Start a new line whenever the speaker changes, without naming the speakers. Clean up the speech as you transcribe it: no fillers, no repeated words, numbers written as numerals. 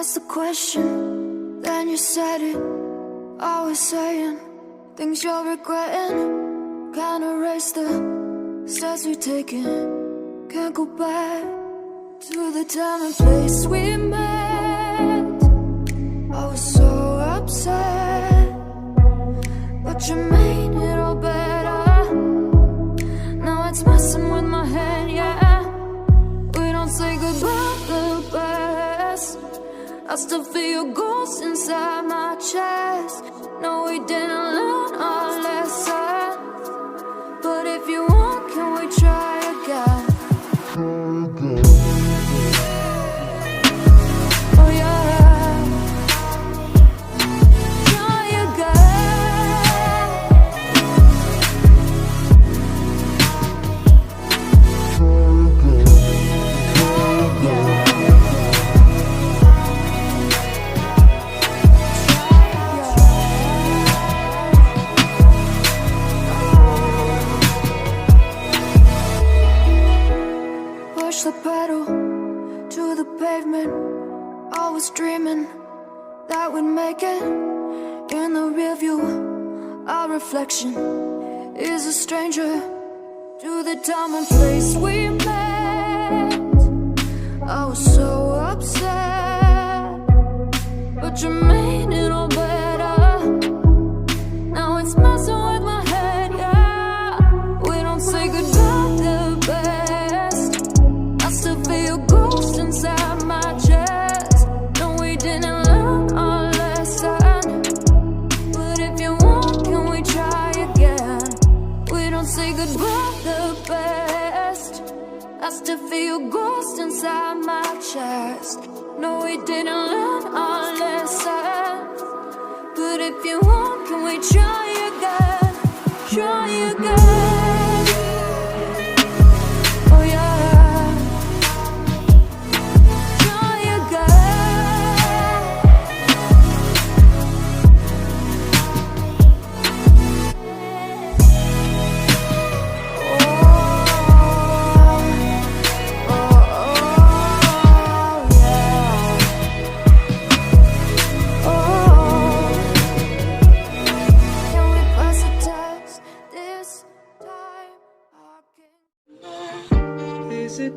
asked the question, then you said it. Always saying things you're regretting. Can't erase the steps we've taken. Can't go back to the time and place we met. I was so upset, but you made it all better. Now it's messing with my head, yeah. We don't say goodbye the best. I still feel your ghost inside my chest. No, we didn't learn our lesson, but if you want, can we try again? Oh yeah, try again. Push the pedal to the pavement. I was dreaming that we'd make it. In the rear view, our reflection is a stranger to the time and place we met. I was so upset, but you made it all better. Now it's messing with my head, yeah. We don't say goodbye the best. I still feel your ghost inside my chest. No, we didn't learn our lesson, but if you want, can we try again? We don't say goodbye the best. I still feel your ghost inside my chest. No, we didn't learn our lesson, but if you want, can we try again? Try again. Oh yeah, try again. Can we pass the test this time? I can...
Is it